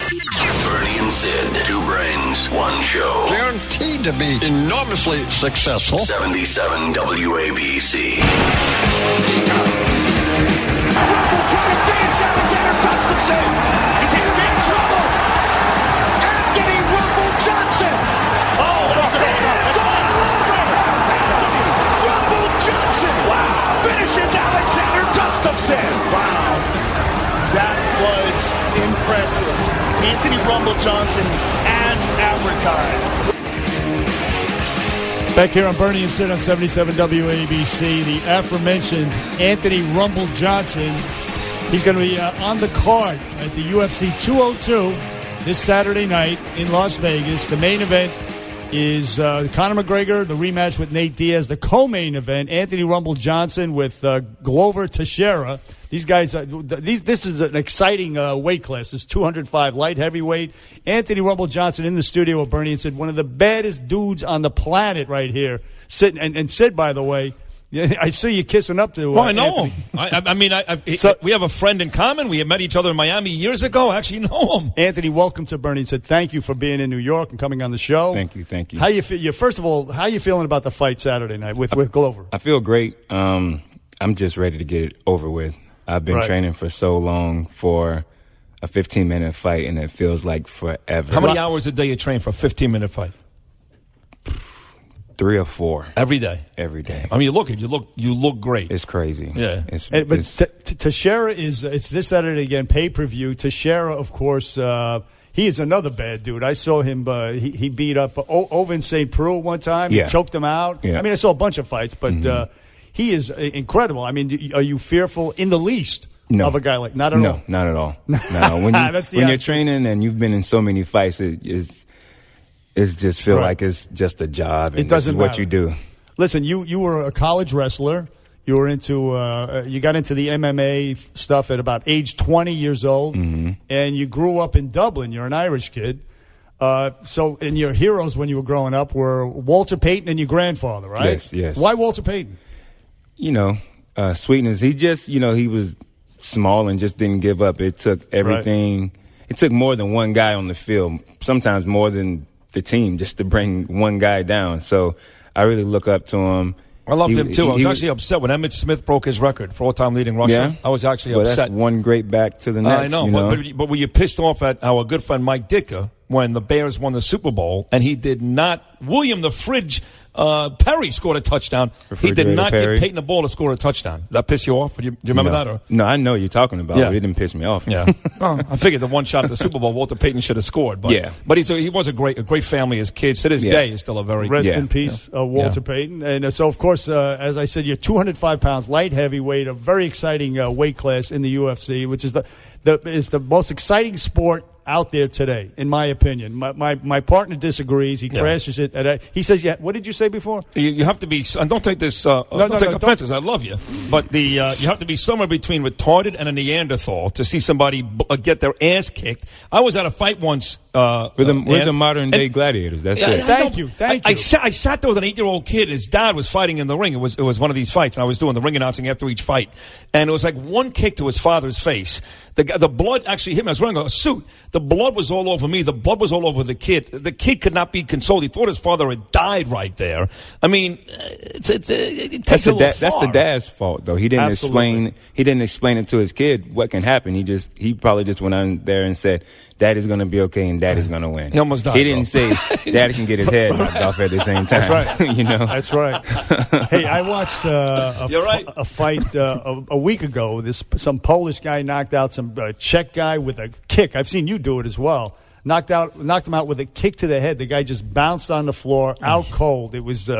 Bernie and Sid, two brains, one show. Guaranteed to be enormously successful. 77 WABC. Rumble trying to finish Alexander Gustafsson. He's going to be in trouble. Anthony Rumble Johnson. Oh, it's all over. Anthony Rumble Johnson. Wow. Finishes Alexander Gustafsson. Wow. That was impressive. Anthony Rumble Johnson as advertised. Back here on Bernie and Sid on 77 WABC, the aforementioned Anthony Rumble Johnson. He's going to be on the card at the UFC 202 this Saturday night in Las Vegas. The main event is Conor McGregor, the rematch with Nate Diaz. The co-main event, Anthony Rumble Johnson with Glover Teixeira. These guys, this is an exciting weight class. It's 205 light heavyweight. Anthony Rumble Johnson in the studio with Bernie and Sid, one of the baddest dudes on the planet right here. Sitting and Sid, by the way, I see you kissing up to. Well, I know him. We have a friend in common. We had met each other in Miami years ago. I actually know him. Anthony, welcome to Bernie and Sid. Thank you for being in New York and coming on the show. Thank you. How you feel? First of all, how you feeling about the fight Saturday night with Glover? I feel great. I'm just ready to get it over with. I've been training for so long for a 15-minute fight, and it feels like forever. How many hours a day you train for a 15-minute fight? 3 or 4 every day. Every day. I mean, you look great. It's crazy. Yeah. Teixeira it's this Saturday again, pay-per-view. Teixeira, of course, he is another bad dude. I saw him. He beat up Ovin St. Preux one time. Yeah. Choked him out. Yeah. I mean, I saw a bunch of fights, but he is incredible. I mean, are you fearful in the least of a guy like? Not at all. No, not at all. No. When you're training and you've been in so many fights, it's just feel like it's just a job, and it doesn't this is what matter. you do. Listen, you were a college wrestler. You were into you got into the MMA stuff at about age 20 years old, and you grew up in Dublin. You're an Irish kid. So, and your heroes when you were growing up were Walter Payton and your grandfather, right? Yes. Why Walter Payton? Sweetness. He just, he was small and just didn't give up. It took everything. Right. It took more than one guy on the field, sometimes more than the team, just to bring one guy down. So I really look up to him. I loved him, too. I was actually upset when Emmett Smith broke his record for all-time leading rusher. Yeah? I was actually upset. That's one great back to the next. I know. But were you pissed off at our good friend Mike Ditka when the Bears won the Super Bowl and he did not – William the Fridge Perry scored a touchdown. He did not give Peyton the ball to score a touchdown. Did that piss you off? Do you remember that? Or? No, I know what you're talking about. Yeah. But it didn't piss me off. Yeah. Well, I figured the one shot at the Super Bowl, Walter Payton should have scored. But, but he was a great family. His kids, to this day, is still a very rest in peace, Walter Payton. And so, of course, as I said, you're 205 pounds, light heavyweight, a very exciting weight class in the UFC, which is the most exciting sport out there today, in my opinion. My partner disagrees. He crashes it. He says, what did you say before? You have to be, and don't take this, don't take offense, because I love you, but you have to be somewhere between retarded and a Neanderthal to see somebody get their ass kicked. I was at a fight once. We're the modern-day gladiators. That's it. Thank you. I sat there with an 8-year-old kid. His dad was fighting in the ring. It was one of these fights, and I was doing the ring announcing after each fight. And it was like one kick to his father's face. The blood actually hit me. I was wearing a suit. The blood was all over me. The blood was all over the kid. The kid could not be consoled. He thought his father had died right there. I mean, it takes a little far. That's the dad's fault, though. He didn't explain it to his kid what can happen. He probably just went on there and said, Daddy's going to be okay and Daddy's going to win. He almost died. He didn't say Daddy can get his head knocked off at the same time. That's right. That's right. Hey, I watched a fight a week ago. Some Polish guy knocked out some Czech guy with a kick. I've seen you do it as well. Knocked him out with a kick to the head. The guy just bounced on the floor, out cold. It was.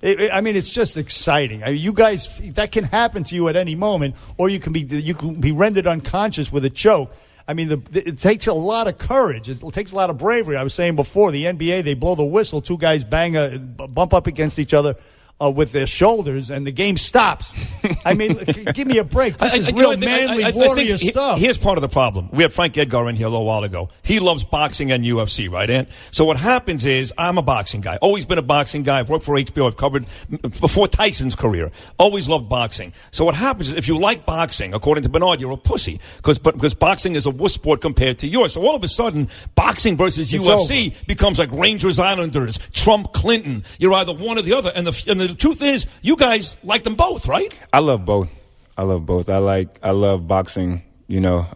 It's just exciting. You guys, that can happen to you at any moment, or you can be rendered unconscious with a choke. I mean, it takes a lot of courage. It takes a lot of bravery. I was saying before, the NBA, they blow the whistle. Two guys bump up against each other with their shoulders, and the game stops. I mean, give me a break. This is real manly warrior stuff. Here's part of the problem. We had Frank Edgar in here a little while ago. He loves boxing and UFC, right, Ant? So what happens is, I'm a boxing guy. Always been a boxing guy. I've worked for HBO. I've covered before Tyson's career. Always loved boxing. So what happens is, if you like boxing, according to Bernard, you're a pussy. Because boxing is a wuss sport compared to yours. So all of a sudden, boxing versus UFC becomes like Rangers Islanders, Trump Clinton. You're either one or the other. And the truth is, you guys like them both, right? I love both. I love boxing. You know,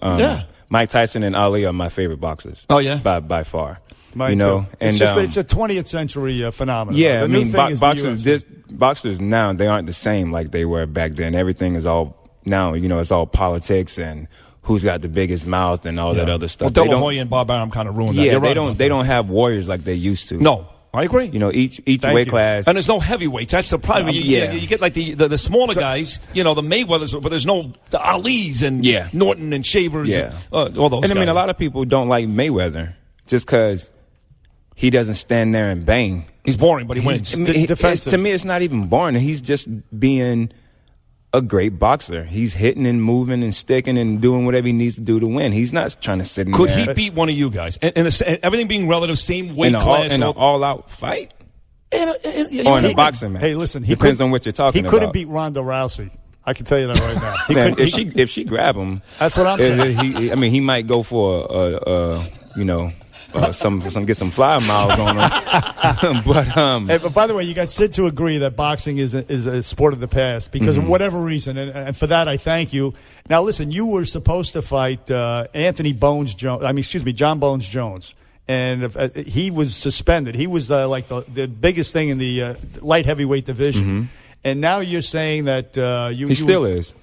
Mike Tyson and Ali are my favorite boxers. Oh yeah, by far. Mine too. And it's a 20th century phenomenon. Yeah, I mean, boxers now, they aren't the same like they were back then. Everything is all now. You know, it's all politics and who's got the biggest mouth and all that other stuff. Well, De La Hoya and Bob Arum kind of ruined that. Yeah, they don't have warriors like they used to. No. I agree. You know, each weight class. And there's no heavyweights. That's the problem. You get like the smaller guys, you know, the Mayweathers, but there's no the Alis and Norton and Shavers and all those guys. I mean, a lot of people don't like Mayweather just because he doesn't stand there and bang. He's boring, but he wins. Defensive. To me, it's not even boring. He's just being a great boxer. He's hitting and moving and sticking and doing whatever he needs to do to win. He's not trying to sit in there. Could he beat one of you guys? And everything being relative, same weight class. In an all-out fight? Or in a boxing match? Hey, listen. Depends on what you're talking about. He couldn't beat Ronda Rousey. I can tell you that right now. If she grab him. That's what I'm saying. He might go for get some fly miles on him. But by the way, you got Sid to agree that boxing is a sport of the past because of whatever reason, and for that I thank you. Now listen, you were supposed to fight John Bones Jones, and he was suspended. He was the biggest thing in the light heavyweight division. And now you're saying that He still is.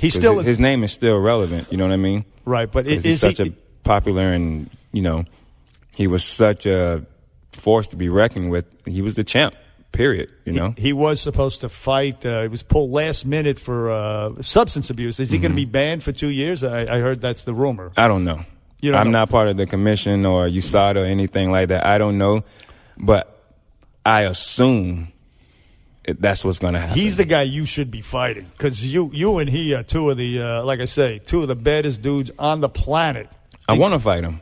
His name is still relevant. You know what I mean? Right, but he's such a popular and he was such a force to be reckoned with. He was the champ, period, you know? He was supposed to fight. He was pulled last minute for substance abuse. Is he going to be banned for 2 years? I heard that's the rumor. I don't know. I'm not part of the commission or USADA or anything like that. I don't know. But I assume that's what's going to happen. He's the guy you should be fighting because you and he are two of the baddest dudes on the planet. I want to fight him.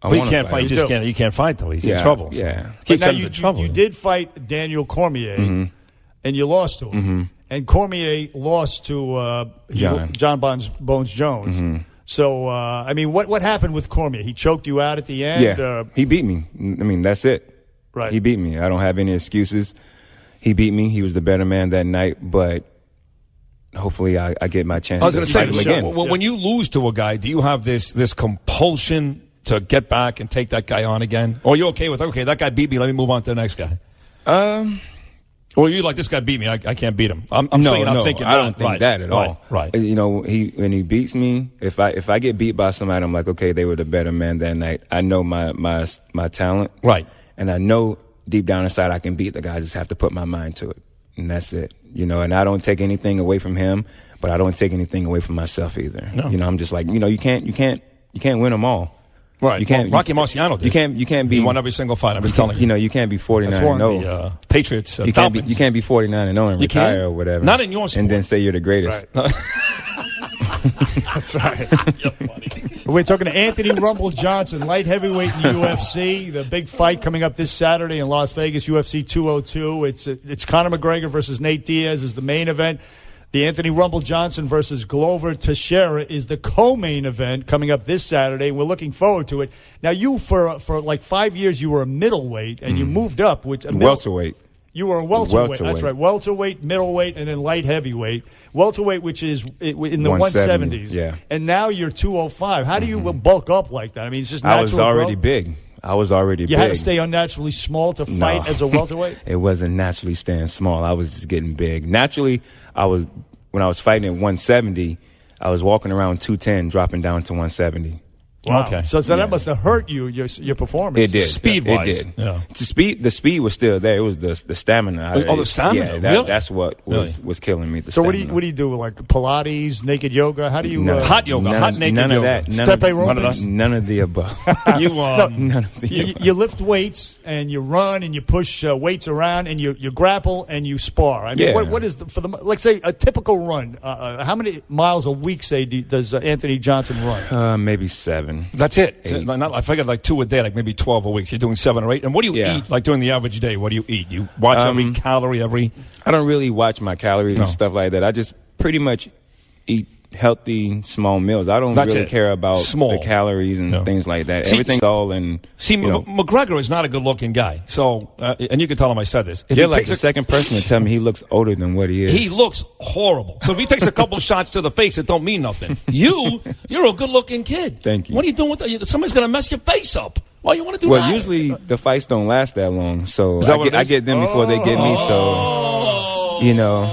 But you can't fight. You can't fight though. He's in trouble. Yeah. But now you did fight Daniel Cormier, and you lost to him. And Cormier lost to John Bones Jones. So I mean, what happened with Cormier? He choked you out at the end. Yeah. He beat me. I mean, that's it. Right. He beat me. I don't have any excuses. He beat me. He was the better man that night. But hopefully, I get my chance. I was going to say, again. When you lose to a guy, do you have this compulsion to get back and take that guy on again? Or are you okay with, that guy beat me, let me move on to the next guy? Or are you like, this guy beat me, I can't beat him? I'm no, thinking I don't think that at all. Right. You know, when he beats me, if I get beat by somebody, I'm like, okay, they were the better man that night. I know my talent. Right. And I know deep down inside I can beat the guy. I just have to put my mind to it. And that's it. You know, and I don't take anything away from him, but I don't take anything away from myself either. No. You know, I'm just like, you can't win them all. Right. You can't. Rocky Marciano did. You can't be. He won every single fight. I'm just telling you. You know, you can't be 49-0. The Patriots. You can't be 49-0 and retire or whatever. Not in your sport. And then say you're the greatest. Right. That's right. We're talking to Anthony Rumble Johnson, light heavyweight in the UFC. The big fight coming up this Saturday in Las Vegas, UFC 202. It's Conor McGregor versus Nate Diaz is the main event. The Anthony Rumble Johnson versus Glover Teixeira is the co-main event coming up this Saturday. We're looking forward to it. Now, you, for like 5 years, you were a middleweight, and you moved up. Welterweight. You were a welterweight. That's right. Welterweight, middleweight, and then light heavyweight. Welterweight, which is in the 170s. Yeah. And now you're 205. How do you bulk up like that? I mean, it's just natural I was already growth? big. I was already big. You had to stay unnaturally small to fight as a welterweight? It wasn't naturally staying small. I was just getting big. Naturally, when I was fighting at 170, I was walking around 210, dropping down to 170. Wow. Okay. So that must have hurt you, your performance. It did. Speed-wise. It did. Yeah. The speed was still there. It was the stamina. The stamina? Yeah, Really? that's what was killing me. So what do you do? Like Pilates, naked yoga? How do you? Hot yoga, hot naked none yoga. of that. Step aerobics? None of the above. You None of the above. You lift weights and you run and you push weights around and you grapple and you spar. I mean, Yeah. what is let's say a typical run? How many miles a week does Anthony Johnson run? Maybe 7. That's it. So, I figured like 2 a day, like maybe 12 a week. So you're doing 7 or 8. And what do you eat? Like during the average day, what do you eat? You watch every calorie, I don't really watch my calories No. and stuff like that. I just pretty much eat healthy, small meals. I don't really care about the calories and things like that. Everything's all in. See, McGregor is not a good-looking guy. So, and you can tell him I said this. If You're he like takes the second person to tell me he looks older than what he is. He looks horrible. So if he takes a couple shots to the face, it don't mean nothing. You're a good-looking kid. Thank you. What are you doing with that? Somebody's going to mess your face up. Why you want to do that? Well, usually the fights don't last that long, so I get them before they get me. So,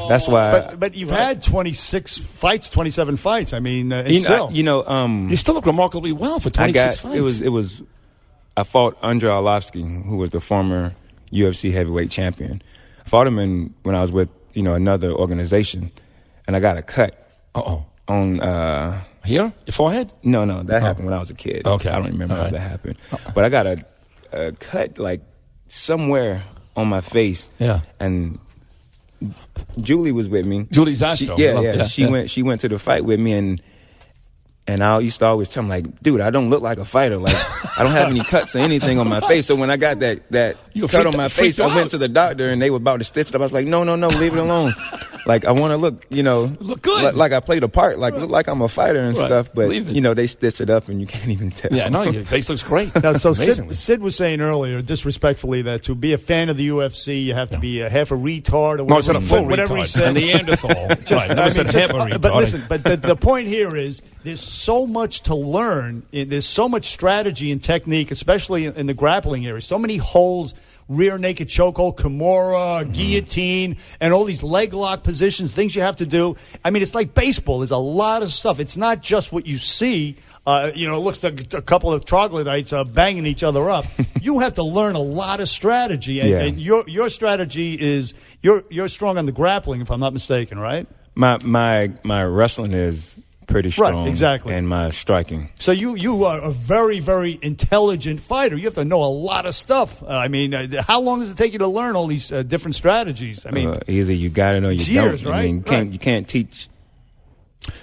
that's why. But you've had 26 fights, 27 fights. I mean, you still look remarkably well for 26 fights. It was. I fought Andrei Arlovsky, who was the former UFC heavyweight champion. I fought him when I was with another organization, and I got a cut. On here, your forehead? No, that happened when I was a kid. Okay, I don't remember how that happened, but I got a cut like somewhere on my face. Yeah, and Julie was with me. Julie Zastro. She went to the fight with me, and I used to always tell him, like, dude, I don't look like a fighter. Like, I don't have any cuts or anything on my face. So when I got that cut on my face, I went to the doctor, and they were about to stitch it up. I was like, no, leave it alone. Like, I want to look good. Like I played a part, like look like I'm a fighter and stuff. But, they stitch it up, and you can't even tell. Yeah, no, your face looks great. Now, so Sid was saying earlier, disrespectfully, that to be a fan of the UFC, you have to be half a retard or whatever. No, it's not a full whatever retard. He said. A Neanderthal. But listen, the point here is there's so much to learn. There's so much strategy and technique, especially in the grappling area. So many holes. Rear naked chokehold, Kimura, guillotine, and all these leg lock positions, things you have to do. I mean, it's like baseball. There's a lot of stuff. It's not just what you see. It looks like a couple of troglodytes banging each other up. You have to learn a lot of strategy, and your strategy is you're strong on the grappling, if I'm not mistaken, right? My wrestling is pretty strong, right? Exactly, and my striking. So you are a very, very intelligent fighter. You have to know a lot of stuff. I mean, how long does it take you to learn all these different strategies? I mean, either you got it or you years, don't. Right? I mean, you can't teach.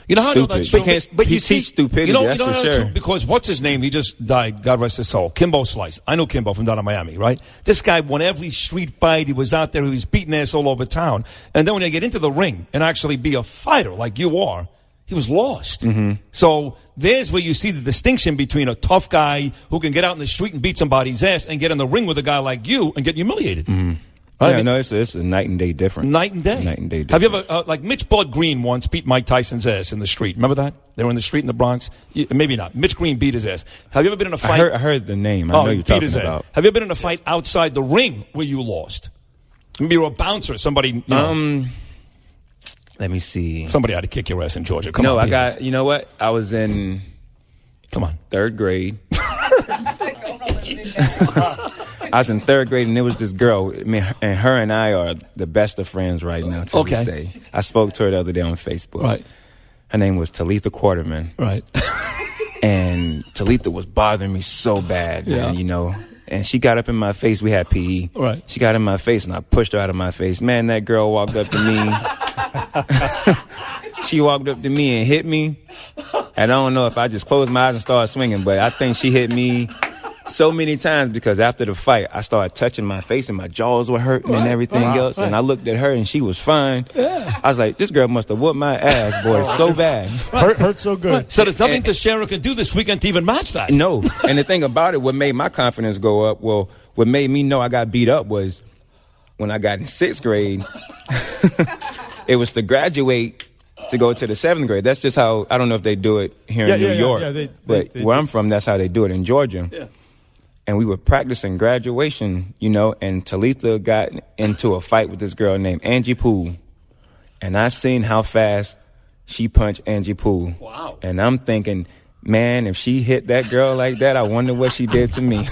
You know how I know that's true? But you teach stupidity. That's for sure. Because what's his name? He just died. God rest his soul. Kimbo Slice. I knew Kimbo from down in Miami, right? This guy won every street fight. He was out there. He was beating ass all over town. And then when they get into the ring and actually be a fighter like you are, he was lost. Mm-hmm. So there's where you see the distinction between a tough guy who can get out in the street and beat somebody's ass and get in the ring with a guy like you and get humiliated. Mm-hmm. It's a night and day difference. Night and day. Have you ever, like Mitch Bud Green once beat Mike Tyson's ass in the street? Remember that? They were in the street in the Bronx. Maybe not. Mitch Green beat his ass. Have you ever been in a fight? I heard the name. I know you're talking about. Have you ever been in a fight outside the ring where you lost? Maybe you were a bouncer. Somebody, Let me see. Somebody had to kick your ass in Georgia. Come on. You know what? I was in. Come on. 3rd grade. I was in 3rd grade, and there was this girl. I mean, and her and I are the best of friends right now to this day. I spoke to her the other day on Facebook. Right. Her name was Talitha Quarterman. Right. And Talitha was bothering me so bad, man, And she got up in my face. We had PE. Right. She got in my face, and I pushed her out of my face. Man, that girl walked up to me. She walked up to me and hit me. And I don't know if I just closed my eyes and started swinging, but I think she hit me so many times because after the fight, I started touching my face and my jaws were hurting and everything else. And I looked at her and she was fine. Yeah. I was like, this girl must have whooped my ass, boy, so bad. Hurt so good. So there's nothing Teixeira can do this weekend to even match that. No. And the thing about it, what made my confidence go up, what made me know I got beat up was when I got in 6th grade, it was to graduate to go to the 7th grade. That's just how, I don't know if they do it here in New York. But where I'm from, that's how they do it in Georgia. Yeah. And we were practicing graduation, and Talitha got into a fight with this girl named Angie Poole. And I seen how fast she punched Angie Poole. Wow. And I'm thinking, Man, if she hit that girl like that, I wonder what she did to me.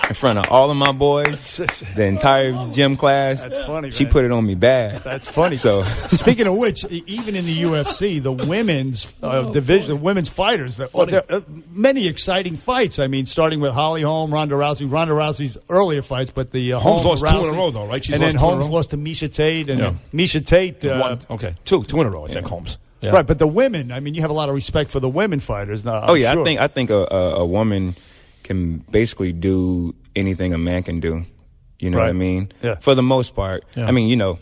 In front of all of my boys, the entire gym class. That's funny, She man. put it on me bad. That's funny. So, speaking of which, even in the UFC, the women's division, the women's fighters, there are many exciting fights. I mean, starting with Holly Holm, Ronda Rousey's earlier fights, but the Holmes lost Rousey, 2 in a row, though, right? She's and then lost 2 in a Holmes row? lost to Miesha Tate, and Yeah. Miesha Tate. One. Okay. Two in a row, I think, Holmes. Yeah. Right, but the women, I mean, you have a lot of respect for the women fighters. Now, oh yeah, sure. I think a woman can basically do anything a man can do. You know what I mean? Yeah. For the most part. Yeah. I mean, you know,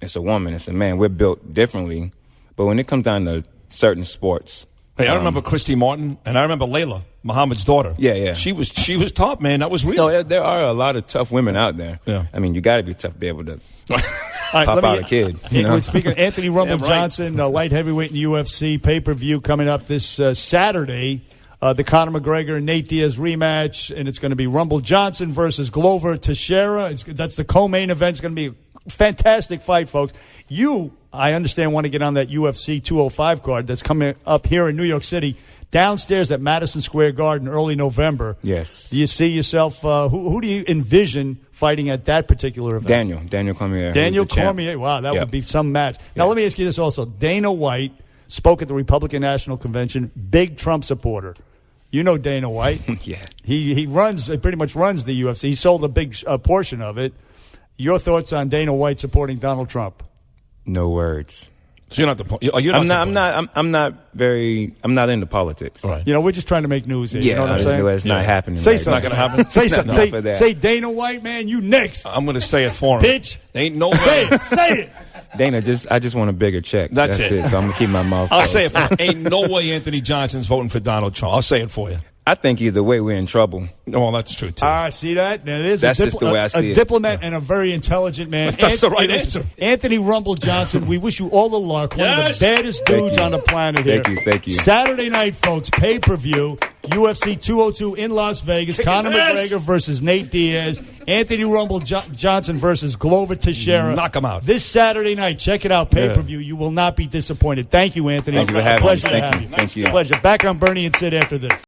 it's a woman, it's a man. We're built differently. But when it comes down to certain sports. Hey, I remember Christy Martin, and I remember Layla, Muhammad's daughter. Yeah. She was top, man. That was real. No, there are a lot of tough women out there. Yeah. I mean, you got to be tough to be able to All right, pop let me- out a kid. You know? Speaking of Anthony Rumble Damn right. Johnson, light heavyweight in the UFC, pay-per-view coming up this Saturday. The Conor McGregor and Nate Diaz rematch, and it's going to be Rumble Johnson versus Glover Teixeira. That's the co-main event. It's going to be a fantastic fight, folks. You, I understand, want to get on that UFC 205 card that's coming up here in New York City, downstairs at Madison Square Garden, early November. Yes. Do you see yourself, who do you envision fighting at that particular event? Daniel Cormier. Daniel who's the champ. Cormier. Wow, that Yep. would be some match. Now, let me ask you this also. Dana White spoke at the Republican National Convention, big Trump supporter. You know Dana White. Yeah. He pretty much runs the UFC. He sold a big portion of it. Your thoughts on Dana White supporting Donald Trump? No words. So you're not the. You're I'm not into politics. Right. You know, we're just trying to make news here. You know what I'm saying? It's not happening. Say right something. now. Not gonna happen? Say something. Enough of that. Say Dana White, man, you next. I'm going to say it for him. Bitch. Ain't no way. Say it. Say it. Dana, I just want a bigger check. That's it. So I'm gonna keep my mouth I'll closed. say it for him. Ain't no way Anthony Johnson's voting for Donald Trump. I'll say it for you. I think either way we're in trouble. Well, that's true, too. See that? Now, there's That's just the way I see a it. diplomat and a very intelligent man. That's the right listen, answer. Anthony Rumble Johnson, we wish you all the luck. One of the Yes. baddest dudes on the planet here. Thank you. Saturday night, folks, pay-per-view, UFC 202 in Las Vegas. Conor Yes. McGregor versus Nate Diaz. Anthony Rumble Johnson versus Glover Teixeira. Knock 'em out. This Saturday night. Check it out, pay-per-view. You will not be disappointed. Thank you, Anthony. Thank you for having me. Pleasure to Thank have you. you. Thank you. It's a pleasure. Back on Bernie and Sid after this.